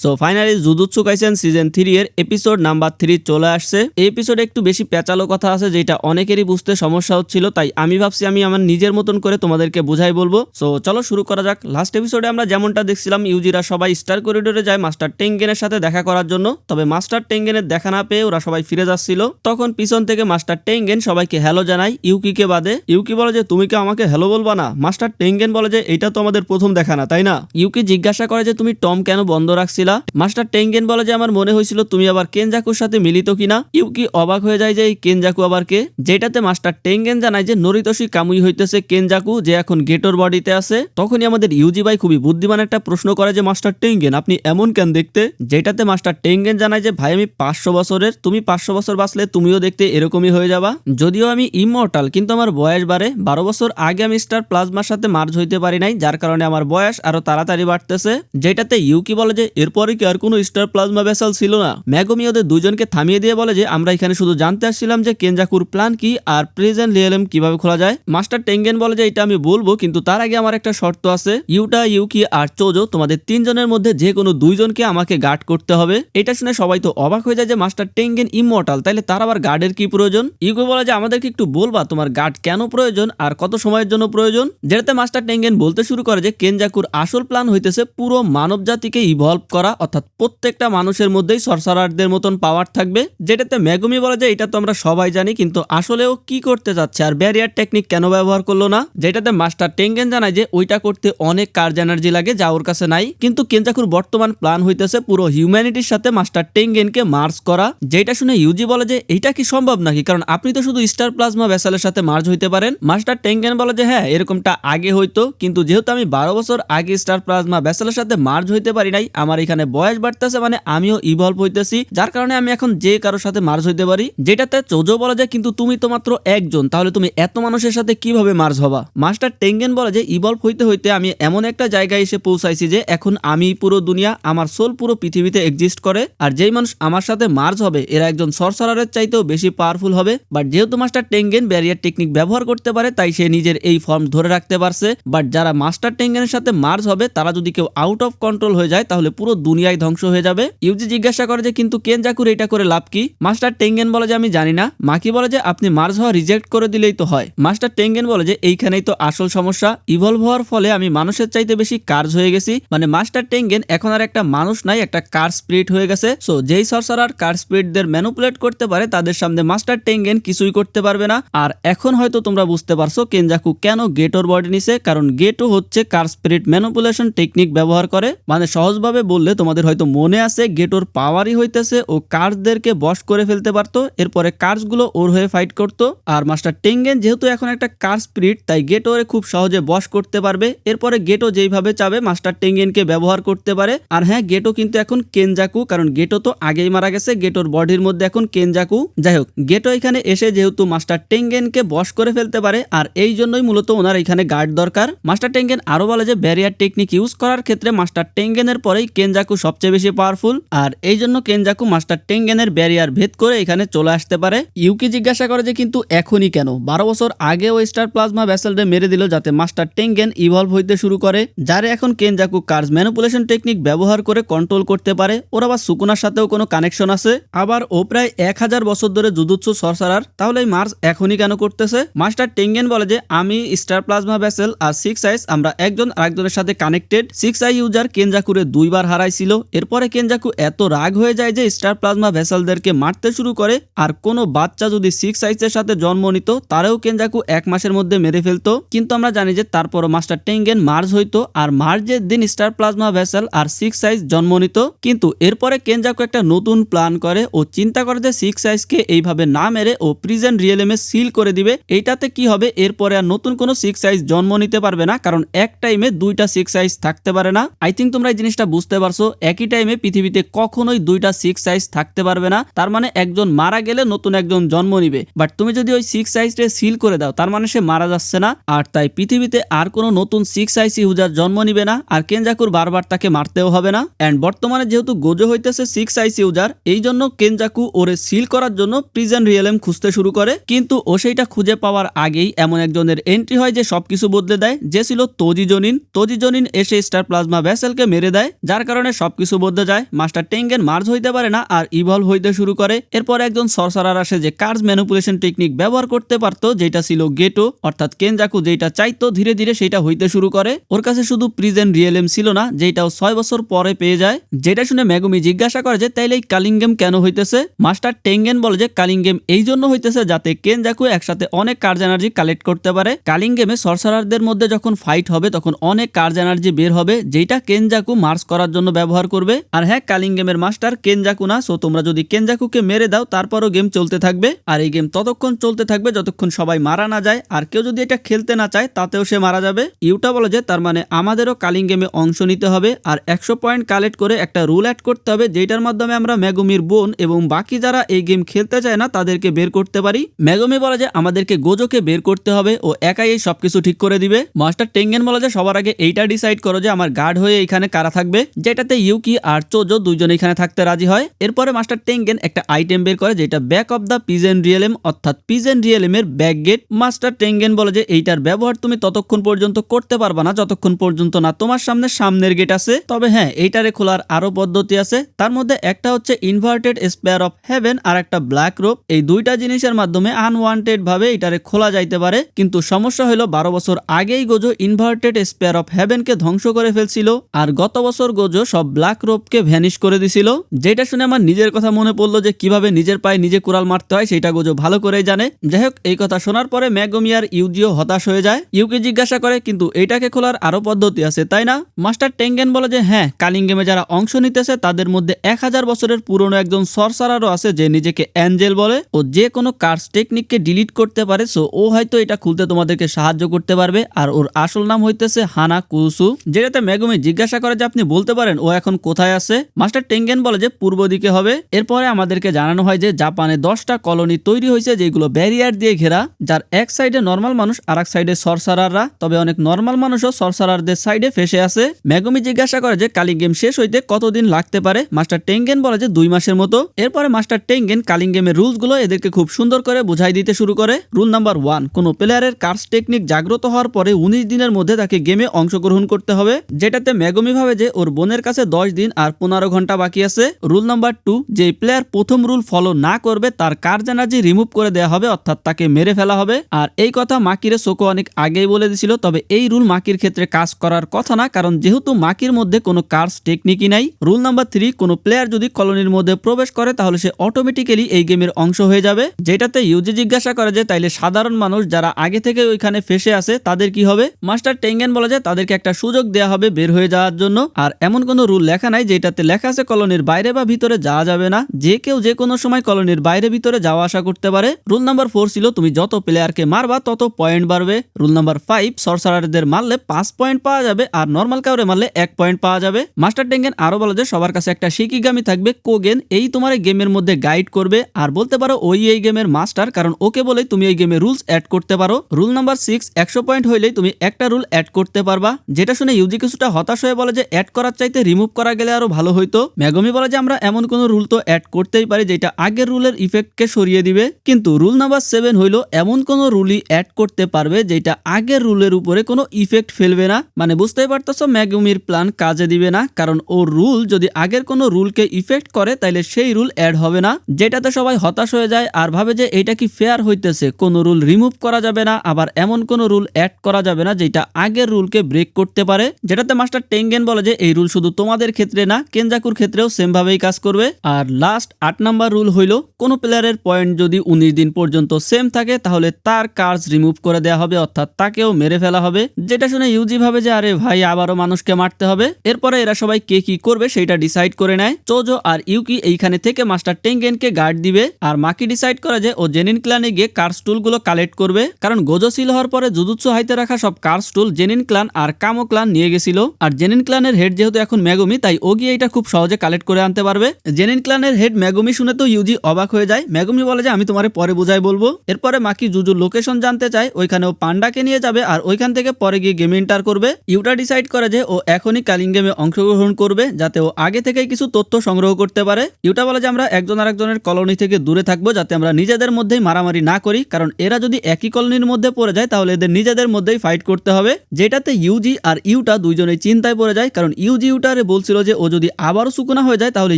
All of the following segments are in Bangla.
So finally jujutsu Kaisen season 3 এর এপিসোড নাম্বার 3 চলে আসছে। এই এপিসোডে একটু বেশি পেঁচালো কথা আছে যেটা অনেকেরই বুঝতে সমস্যা হচ্ছিল, তাই আমি ভাবছি আমি আমার নিজের মতন করে তোমাদেরকে বুঝাই বলবো। সো চলো শুরু করা যাক। লাস্ট এপিসোডে আমরা যেমনটা দেখছিলাম ইউজিরা সবাই স্টার করিডোরে যায় মাস্টার টেঙ্গেনের সাথে দেখা করার জন্য, তবে মাস্টার টেঙ্গেনের দেখা না পেয়ে ওরা সবাই ফিরে যাচ্ছিল। তখন পিছন থেকে মাস্টার টেঙ্গেন সবাইকে হ্যালো জানায় ইউকিকে বাদে। ইউকি বলে যে তুমি কি আমাকে হ্যালো বলবা না? মাস্টার টেঙ্গেন বলে যে এটা তো আমাদের প্রথম দেখা না, তাই না? ইউকি জিজ্ঞাসা করে যে তুমি টম কেন বন্ধ রাখছিলা? মাস্টার টেঙ্গেন বলে যে আমার মনে হয়েছিল তুমি আবার কেনজাকুর সাথে মিলিত কিনা। ইউকি অবাক হয়ে যায় যে এই কেনজাকু আবার কে, যেটাতে মাস্টার টেঙ্গেন জানায় যে নরিতোষি কামুই হইতেছে কেনজাকু, যে এখন গেটোর বডিতে আছে। তখনই আমাদের ইউজি ভাই খুবই বুদ্ধিমান একটা প্রশ্ন করে যে মাস্টার টেঙ্গেন আপনি এমন কেন দেখতে, যেটাতে মাস্টার টেঙ্গেন জানায় যে ভাই আমি 500 বছরের, তুমি 500 বছর বাঁচলে তুমিও দেখতে এরকমই হয়ে যাবা। যদিও আমি ইমমর্টাল কিন্তু আমার বয়স বাড়ে, 12 বছর আগে আমি স্টার প্লাজমার সাথে মার্জ হইতে পারি নাই, যার কারণে আমার বয়স আরো তাড়াতাড়ি বাড়তেছে। যেটাতে ইউকি বলে যে এরপরে কি আর কোনো স্টার প্লাজমা ভেসেল ছিল না? মেগুমি ওদের দুজনকে থামিয়ে দিয়ে বলে যে আমরা এখানে শুধু জানতে আসছিলাম যে কেনজাকুর প্ল্যান কি আর প্রিজন রিয়েলম কিভাবে খোলা যায়। মাস্টার টেঙ্গেন বলে যে এটা আমি বলবো, কিন্তু তার আগে আমার একটা শর্ত আছে। ইউটা, ইউকি আর চোজো তোমাদের তিনজনের মধ্যে যে কোনো দুইজনকে আমাকে গার্ড করতে হবে। এটা শুনে সবাই তো অবাক হয়ে যায় যে মাস্টার টেঙ্গেন ইমমর্টাল, তাইলে তার আবার গার্ডের কি প্রয়োজন? ইউকি বলে যে আমাদেরকে একটু বলবা তোমার গার্ড কেন প্রয়োজন আর কত সময়ের জন্য প্রয়োজন। যেটাতে মাস্টার টেঙ্গেন বলতে শুরু করে যে কেনজাকুর আসল প্ল্যান হইতেছে পুরো মানব জাতিকে ইভলভ করা, অর্থাৎ প্রত্যেকটা মানুষের মধ্যেই সরসারারদের মতন পাওয়ার থাকবে। যেটাতে মেগুমি বলে যে এটা তো আমরা সবাই জানি, কিন্তু আসলেও কি করতে যাচ্ছে আর ব্যারিয়ার টেকনিক কেন ব্যবহার করলো না? যেটাতে মাস্টার টেঙ্গেন জানায় যে ওইটা করতে অনেক কার্জ এনার্জি লাগে যা ওর কাছে নাই। কিন্তু কেনজাকুর বর্তমান প্ল্যান হইতেছে পুরো হিউম্যানিটির সাথে মাস্টার টেঙ্গেনকে মার্জ করা। যেটা শুনে ইউজি বলে যে এইটা কি সম্ভব নাকি, কারণ আপনি তো শুধু স্টার প্লাজমা ভেসেলের সাথে মার্জ হইতে পারেন। মাস্টার টেঙ্গেন বলে যে হ্যাঁ এরকমটা আগে হইতো, কিন্তু যেহেতু আমি 12 বছর আগে স্টার প্লাজমা ভেসেলের সাথে মার্জ হইতে পারি নাই, আমার এখানে বয়স বাড়তেছে, মানে আমিও ইভলভ হইতেছি, যার কারণে আমি এখন যে কারোর সাথে মার্জ হইতে পারি। যেটাতে চোজো বলে যে কিন্তু তুমি তো মাত্র একজন, তাহলে তুমি এত মানুষের সাথে কিভাবে মার্জ হবা? মাস্টার টেঙ্গেন বলে যে ইভলভ হইতে হইতে আমি এমন একটা জায়গায় এসে পৌঁছাইছি যে এখন আমি পুরো দুনিয়া, আমার সোল পুরো পৃথিবীতে এক্সিস্ট করে, আর যেই মানুষ আমার সাথে মার্জ হবে এরা একজন সরসারারের চাইতেও বেশি পাওয়ারফুল হবে। বাট যেহেতু মাস্টার টেঙ্গেন ব্যারিয়ার টেকনিক ব্যবহার করতে পারে তাই সে নিজের এই ফর্ম ধরে রাখতে পারছে। বাট যারা মাস্টার টেঙ্গেনের সাথে মার্জ হবে তারা যদি কেউ আউট অফ কন্ট্রোল হয়ে যায় তাহলে পুরো দুনিয়ায় ধ্বংস হয়ে যাবে। ইউজি জিজ্ঞাসা করে যে কিন্তু কেনজাকুর এটা করে লাভ কি? মাস্টার টেঙ্গেন বলে যে আমি জানি না। মাকি বলে যে আপনি মার্জ হওয়া রিজেক্ট করে দিলেই তো হয়। মাস্টার টেঙ্গেন বলে যে এইখানেই তো আসল সমস্যা, ইভলভ হওয়ার ফলে আমি মানুষের চাইতে বেশি কার্জ হয়ে গেছি, মানে মাস্টার টেঙ্গেন এখন আর একটা মানুষ নাই, একটা কার স্পিরিট হয়ে গেছে। সো যেই সরসারার কার স্পিরিটদের ম্যানিপুলেট করতে পারে তাদের সামনে মাস্টার টেঙ্গেন কিছুই করতে পারবে না। আর এখন হয়তো তোমরা বুঝতে পারছো কেনজাকু কেন গেটোর বডি নিছে, কারণ গেটো হচ্ছে কার স্পিরিট ম্যানিপুলেশন টেকনিক ব্যবহার করে। মানে সহজভাবে বললে তোমাদের হয়তো মনে আছে গেটোর পাওয়ারই হইতেছে ও কার্সদেরকে বশ করে ফেলতে পারতো, এরপরে কার্সগুলো ওর হয়ে ফাইট করতো। আর মাস্টার টেঙ্গেন যেহেতু এখন একটা কার স্পিরিট তাই গেটো ওরে খুব সহজে বশ করতে পারবে। এরপরে গেটো যেইভাবে চাবে মাস্টার টেঙ্গেনকে ব্যবহার করতে পারে। আর হ্যাঁ গেটো কিন্তু এখন কেনজাকু, কারণ গেটো তো আগেই মারা গেছে, গেটোর বডির মধ্যে এখন কেনজাকু। যাই হোক গেটো এখানে এসে যেহেতু মাস্টার টেঙ্গেনকে বশ করে ফেলতে পারে আর এই জন্যই মূলত ওনার এখানে গার্ড দরকার। মাস্টার টেঙ্গেন আরো বলে যে ব্যারিয়ার টেকনিক ইউজ করার ক্ষেত্রে মাস্টার টেঙ্গেনের পরেই কেনজাকু সবচেয়ে বেশি পাওয়ারফুল, আর এই জন্য কেনজাকু মাস্টার টেঙ্গেনের ব্যারিয়ার ভেদ করে এখানে চলে আসতে পারে। ইউকি জিজ্ঞাসা করে যে কিন্তু এখনই কেন? 12 বছর আগে ওই স্টার প্লাজমা ভেসেলরে মেরে দিল যাতে মাস্টার টেঙ্গেন ইভলভ হইতে শুরু করে, যারে এখন কেনজাকু কার্স ম্যানিপুলেশন টেকনিক ব্যবহার করে কন্ট্রোল করতে পারে। ওর আবার সুকুনার সাথেও কোনো কানেকশন আছে, আবার ও প্রায় 1000 বছর ধরে জুজুৎসু সরসারার, তাহলে এই মার্জ এখনই কেন করতেছে? মাস্টার টেঙ্গেন বলে যে আমি স্টার প্লাজমা ভেসেল আর 6 আইস আমরা একজন আরেকজনের সাথে কানেক্টেড। 6 আই ইউজার কেনজাকুরে 2 বার হারাইছিল, এরপরে কেনজাকু এত রাগ হয়ে যায় যে স্টার প্লাজমা ভেসেলদেরকে মারতে শুরু করে, আর কোনো বাচ্চা যদি 6 আইসের সাথে জন্ম নিত তারেও কেনজাকু 1 মাসের মধ্যে মেরে ফেলতো। কিন্তু আমরা জানি যে তারপরও মাস্টার টেঙ্গেন মার্জ হইতো, আর মার্জের দিন স্টার প্লাজমা ভেসেল আর 6 আইস জন্ম নিত। কিন্তু এরপরে কেনজাকু একটা নতুন প্ল্যান করে, ও চিন্তা করে যে 6 আইসকে এইভাবে না মেরে ও প্রিজন রিয়েলমে সিল করে দিবে। এইটাতে কি হবে, এরপরে আর নতুন কোনো 6 আইস জন্ম নিতে পারবে না, কারণ এক টাইমে 2টা 6 আইস থাকতে পারে না। আই থিঙ্ক তোমরা এই জিনিসটা বুঝতে পারছো, একই টাইমে পৃথিবীতে কখনোই 2টা 6 আইস থাকতে পারবে না। তার মানে একজন মারা গেলে নতুন একজন জন্ম নিবে, বাট তুমি যদি ওই 6 আইসে সিল করে দাও তার মানে সে মারা যাচ্ছে না, আর তাই পৃথিবীতে আর কোনো নতুন 6 আইস ইউজার জন্ম নিবে না, আর কেনজাকুর বারবার তাকে মারতেও হবে না। এন্ড বর্তমানে যেহেতু গোজো হইতেছে 6 আইস ইউজার, এই জন্য কেনজাকু ওরে সিল করার জন্য প্রিজন রিয়েলম খুঁজতে শুরু করে। কিন্তু ও সেইটা খুঁজে পাওয়ার আগেই এমন একজনের এন্ট্রি হয় যে সবকিছু বদলে দেয়, যে ছিল তোজি জনিন। তোজি জনিন এসে স্টার প্লাজমা ভেসেলকে মেরে দেয়, যার কারণে কারণে সবকিছু বদলে যায়। মাস্টার টেঙ্গেন মার্জ হইতে পারে না আর ইভলভ হইতে শুরু করে। এরপর একজন সরসারার আসে যে কার্স ম্যানিপুলেশন টেকনিক ব্যবহার করতে পারতো, যেটা ছিল গেটো, অর্থাৎ কেনজাকু যেটা চাইতো ধীরে ধীরে সেটা হইতে শুরু করে। ওর কাছে শুধু প্রিজেন রিয়েলেম ছিল না, যেটাও 6 বছর পরে পেয়ে যায়। যেটা শুনে মেগুমি জিজ্ঞাসা করে যে তাইলে এই কালিংগেম কেন হইতেছে। মাস্টার টেঙ্গেন বলে যে কালিংগেম এই জন্য হইতেছে যাতে কেনজাকু একসাথে অনেক কার্জ এনার্জি কালেক্ট করতে পারে। কালিংগেমে সরসারারদের মধ্যে যখন ফাইট হবে তখন অনেক কার্জ এনার্জি বের হবে, যেটা কেনজাকু মার্স করার জন্য ব্যবহার করবে। আর হ্যাঁ, কালিংগেমের মাস্টার কেনজাকু না, সো তোমরা যদি কেনজাকুকে মেরে দাও তারপরও গেম চলতে থাকবে। আর এই গেম ততক্ষণ চলতে থাকবে যতক্ষণ সবাই মারা না যায়, আর কেউ যদি এটা খেলতে না চায় তাতেও সে মারা যাবে। ইউটা বলে যে তার মানে আমাদেরও কালিংগেমে অংশ নিতে হবে আর 100 পয়েন্ট কালেক্ট করে একটা রুল অ্যাড করতে হবে, যেটার মাধ্যমে আমরা মেগুমির বোন এবং বাকি যারা এই গেম খেলতে চায় না তাদেরকে বের করতে পারি। মেগুমি বলে যে আমাদেরকে গোজোকে বের করতে হবে, ও একাই এই সবকিছু ঠিক করে দিবে। মাস্টার টেঙ্গেন বলে যে সবার আগে এইটা ডিসাইড করো যে আমার গার্ড হয়ে এখানে কারা থাকবে, যেটাতে ইউকি আর চোজো দুইজন এখানে থাকতে রাজি হয়। এরপরে মাস্টার টেঙ্গেন একটা আইটেম বের করে যেটা ব্যাক অফ দ্য পিজেন রিয়েলেম, অর্থাৎ pigeon রিয়েলেমের back gate. Master Tengen বলে যে এইটার ব্যবহার তুমি ততক্ষণ পর্যন্ত করতে পারবা না যতক্ষণ পর্যন্ত না তোমার সামনের গেট আছে। তবে হ্যাঁ, এইটারে খোলার আরো পদ্ধতি আছে, তার মধ্যে একটা হচ্ছে ইনভার্টেড স্পেয়ার অফ হেভেন আর একটা ব্ল্যাক রোপ। এই দুইটা জিনিসের মাধ্যমে আনওয়ান্টেড ভাবে এটারে খোলা যাইতে পারে, কিন্তু সমস্যা হলো 12 বছর আগেই গোজো ইনভার্টেড স্পেয়ার অফ হেভেনকে ধ্বংস করে ফেলছিল, আর গত বছর গোজো সব ব্ল্যাক রোপকে ভ্যানিশ করে দিছিল। যেটা শুনে আমার নিজের কথা মনে পড়লো যে কিভাবে নিজের পায়ে নিজে কুড়াল মারতে হয় সেটা গোজো ভালো করেই জানে। যাই হোক, এই কথা শোনার পরে মেগুমি আর ইউজিও হতাশ হয়ে যায়। ইউকে জিজ্ঞাসা করে কিন্তু এইটাকে খোলার আরো পদ্ধতি আছে তাই না? মাস্টার টেঙ্গেন বলে যে হ্যাঁ, কালিংগেমে যারা অংশ নিতেছে তাদের মধ্যে 1000 বছরের পুরনো একজন সরসারারও আছে যে নিজেকে অ্যাঞ্জেল বলে, ও যে কোনো কার্স টেকনিককে ডিলিট করতে পারে, সো ও হয়তো এটা খুলতে তোমাদেরকে সাহায্য করতে পারবে। আর ওর আসল নাম হইতেছে হানা কুসু। যেটাতে মেগুমি জিজ্ঞাসা করে যে আপনি বলতে পারেন ও এখন কোথায় আছে? মাস্টার টেঙ্গেন বলে যে পূর্ব দিকে হবে। এরপরে আমাদেরকে জানানো হয় যে জাপানে 10টা কলোনি তৈরি হয়েছে যেগুলো ব্যারিয়ার দিয়ে ঘেরা, যার এক সাইডে নর্মাল মানুষ আর এক সাইডে সরসারাররা। তবে অনেক নর্মাল মানুষও সরসারারদের সাইডে ফেসে আছে। মেগুমি জিজ্ঞাসা করে যে কালিংগেম শেষ হইতে কতদিন লাগতে পারে? মাস্টার টেঙ্গেন বলে যে 2 মাসের মতো। এরপরে মাস্টার টেঙ্গেন কালিংগেমের রুলস গুলো এদেরকে খুব সুন্দর করে বুঝাই দিতে শুরু করে। রুল নাম্বার 1, কোনো প্লেয়ারের কার্স টেকনিক জাগ্রত হওয়ার পরে 19 দিনের মধ্যে তাকে গেমে অংশগ্রহণ করতে হবে, যেটাতে মেগুমি ভাবে যে ওর বোনের কাছে 10 দিন আর 15 ঘন্টা বাকি আছে। রুল নাম্বার 2, যে প্লেয়ার প্রথম রুল ফলো না করবে তার কার্জ এনার্জি রিমুভ করে দেওয়া হবে, অর্থাৎ তাকে মেরে ফেলা হবে। আর এই কথা মাকিরে সোকো অনেক আগেই বলে দিছিল, তবে এই রুল মাকির ক্ষেত্রে কাজ করার কথা না, কারণ যেহেতু মাকির মধ্যে কোনো কার্স টেকনিকই নাই। রুল নাম্বার 3, কোনো প্লেয়ার যদি কলোনির মধ্যে প্রবেশ করে তাহলে সে অটোমেটিক্যালি এই গেমের অংশ হয়ে যাবে। যেটাতে ইউজি জিজ্ঞাসা করে যে তাইলে সাধারণ মানুষ যারা আগে থেকে ওইখানে ফেসে আছে তাদের কি হবে? মাস্টার টেঙ্গেন বলে যে তাদেরকে একটা সুযোগ দেওয়া হবে বের হয়ে যাওয়ার জন্য। আর এমন কোনো রুল লেখা নাই যেটাতে লেখা আছে কলোনির বাইরে বা ভিতরে যাওয়া যাবে না, যে কেউ যে কোনো সময় কলোনির বাইরে ভিতরে যাওয়া আসা করতে পারে। রুল নাম্বার 4 ছিল তুমি যত প্লেয়ারকে মারবা তত পয়েন্ট বাড়বে। রুল নাম্বার 5, সরসারারদের মারলে 5 পয়েন্ট পাওয়া যাবে আর নর্মাল কাউরে মারলে 1 পয়েন্ট পাওয়া যাবে। মাস্টার টেঙ্গেন আরো বলে যে সবার কাছে একটা শিকিগামি থাকবে, কোগেন, এই তোমার এই গেমের মধ্যে গাইড করবে। আর বলতে পারো ওই এই গেমের মাস্টার, কারণ ওকে বলেই তুমি এই গেমে রুলস অ্যাড করতে পারো। রুল নাম্বার 6, 100 পয়েন্ট হইলেই তুমি একটা রুল অ্যাড করতে পারবা। যেটা শুনে ইউজি কিছুটা হতাশ হয়ে বলে যে অ্যাড করার চাইতে রিমুভ করা গেলে আরো ভালো হইতো। মেগুমি বলে যে আমরা এমন কোন রুল তো অ্যাড করতেই পারি যেটা আগের রুলের ইফেক্টকে সরিয়ে দিবে, কিন্তু রুল নাম্বার 7 হইলো এমন কোন রুলই অ্যাড করতে পারবে যেটা আগের রুলের উপরে কোনো ইফেক্ট ফেলবে না। মানে বুঝতেই পারতেছো মেগুমির প্ল্যান কাজে দিবে না, কারণ ও রুল যদি আগের কোনো রুলকে ইফেক্ট করে তাইলে সেই রুল অ্যাড হবে না। যেটাতে সবাই হতাশ হয়ে যায় আর ভাবে যে এটা কি ফেয়ার হইতেছে, কোনো রুল রিমুভ করা যাবে না, আবার এমন কোন রুল অ্যাড করা যাবে না যেটা আগের রুলকে ব্রেক করতে পারে। যেটাতে মাস্টার টেঙ্গেন বলে যে এই রুল শুধু তোমাদের ক্ষেত্রে না, কেনজাকুর ক্ষেত্রেও সেম ভাবেই কাজ করবে। আর লাস্ট 8 নাম্বার রুল হইলো কোন প্লেয়ারের পয়েন্ট যদি 19 দিন পর্যন্ত সেম থাকে তাহলে তার কার্ড রিমুভ করে দেওয়া হবে, অর্থাৎ তাকেও মেরে ফেলা হবে। যেটা শুনে ইউজি ভাবে যে আরে ভাই আবারও মানুষকে মারতে হবে। এরপরে এরা সবাই কে কি করবে সেটা ডিসাইড করে নেয়। চোজো আর ইউকি এইখানে থেকে মাস্টার টেঙ্গেনকে গার্ড দিবে, আর মাকি ডিসাইড করে যে ও জেনিন ক্লানে গিয়ে কার্স টুল গুলো কালেক্ট করবে, কারণ গোজো সিল হওয়ার পরে জুজুৎসু হাইতে রাখা সব কার্স টুল জেনিন ক্লান আর কামো ক্লান নিয়ে গেছিল। আর জেনিন ক্লানের হেড যেহেতু এখন মেগুমি, তাই ও গিয়ে এটা খুব সহজে কালেক্ট করে আনতে পারবে। জেনিন ক্লানের হেড মেগুমি শুনে তো ইউজি অবাক হয়ে যায়। মেগুমি বলে যে আমি তোমারে পরে বুঝাই বলবো। এরপরে মাকি জুজুর লোকেশন জানতে চায়, ওইখানে ও পান্ডাকে নিয়ে যাবে আর ওইখান থেকে পরে গিয়ে গেমে এন্টার করবে। ইউটা ডিসাইড করে যে ও এখনই কালিং গেমে অংশগ্রহণ করবে যাতে ও আগে থেকেই কিছু তথ্য সংগ্রহ করতে পারে। ইউটা বলে যে আমরা একজন আরেকজনের কলোনি থেকে দূরে থাকবো যাতে আমরা নিজেদের মধ্যেই মারামারি না করি, কারণ এরা যদি একই কলোনির মধ্যে পড়ে যায় তাহলে এদের নিজেদের মধ্যেই ফাইট করতে হবে। যেটাতে ইউজি আর ইউটা দুইজনেই চিন্তায় পড়ে যায়, কারণ ইউজি ইউটার ইউটারে বলছিল যে ও যদি আবারও সুকুনা হয়ে যায় তাহলে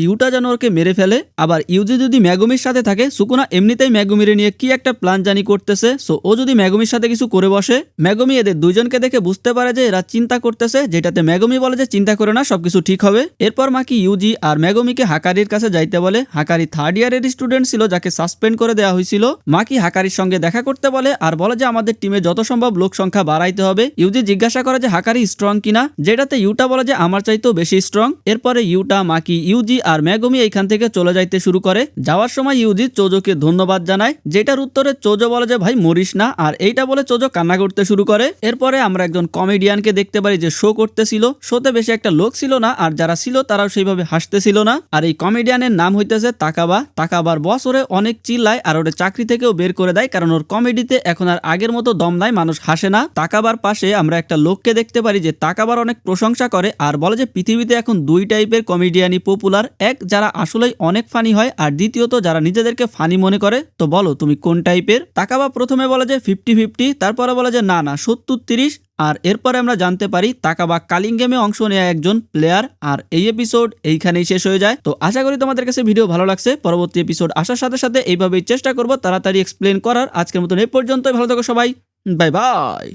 ইউটা যেন ওকে মেরে ফেলে। আবার ইউজি যদি মেগুমির সাথে থাকে, সুকুনা এমনিতেই মেগুমিরে নিয়ে কি একটা প্ল্যান জানি করতেছে। সো ও যদি মেগুমির সাথে কিছু করে বসে, মেগুমি এদের দুইজনকে দেখে বুঝতে পারে যে এরা চিন্তা করতেছে, যেটাতে মেগুমি বলে যে চিন্তা করে না, সবকিছু ঠিক হবে। এরপর মাকি ইউজি আর মেগুমিকে হাকারির কাছে যাইতে বলে। হাকারি 3rd ইয়ারের স্টুডেন্ট ছিল যাকে সাসপেন্ড করে দেওয়া হয়েছিল। মাকি হাকারির সঙ্গে দেখা করতে বলে আর বলে যে আমাদের টিমে যত সম্ভব লোক সংখ্যা বাড়াইতে হবে। ইউজি জিজ্ঞাসা করে যে হাকারি স্ট্রং কিনা, যেটাতে ইউটা বলে যে আমার চাইতেও বেশি স্ট্রং। এরপরে ইউটা, মাকি, ইউজি আর মেগুমি এইখান থেকে চলে যাইতে শুরু করে। যাওয়ার সময় ইউজি চোজোকে ধন্যবাদ জানায়, যেটার উত্তরে চোজো বলে যে ভাই মরিস না, আর এইটা বলে চোজো কান্না করতে শুরু করে। এরপরে আমরা একজন কমেডিয়ানকে দেখতে পারি যে শো করতেছিল। শোতে বেশি একটা লোক ছিল না, আর যারা ছিল তারাও সেইভাবে হাসতেছিল না। আর এই কমেডিয়ানের নাম হইতেছে তাকাবা। তাকাবার বস ওরে অনেক চিল্লায় আর ওরে চাকরি থেকেও বের করে দেয়, কারণ ওর কমেডিতে এখন আর আগের মতো দম নাই, মানুষ হাসে না। তাকাবার পাশে আমরা একটা লোককে দেখতে পারি যে তাকাবার অনেক প্রশংসা করে আর বলে যে পৃথিবীতে এখন 2 টাইপের কমেডিয়ানই পপুলার, এক যারা আসলেই অনেক ফানি হয়, আর দ্বিতীয়ত যারা নিজেদেরকে ফানি মনে করে। তো বলো তুমি কোন টাইপের? তাকাবা প্রথমে বলে যে 50-50, তারপরে বলে যে না 70-30। আর এরপরে আমরা জানতে পারি তাকাবা কালিং গেমে অংশ নেওয়া একজন প্লেয়ার। আর এই এপিসোড এইখানেই শেষ হয়ে যায়। তো আশা করি তোমাদের কাছে ভিডিও ভালো লাগছে। পরবর্তী এপিসোড আসার সাথে সাথে এইভাবেই চেষ্টা করব তাড়াতাড়ি এক্সপ্লেন করার। আজকের মতন এই পর্যন্তই, ভালো থাকো সবাই, বাই বাই।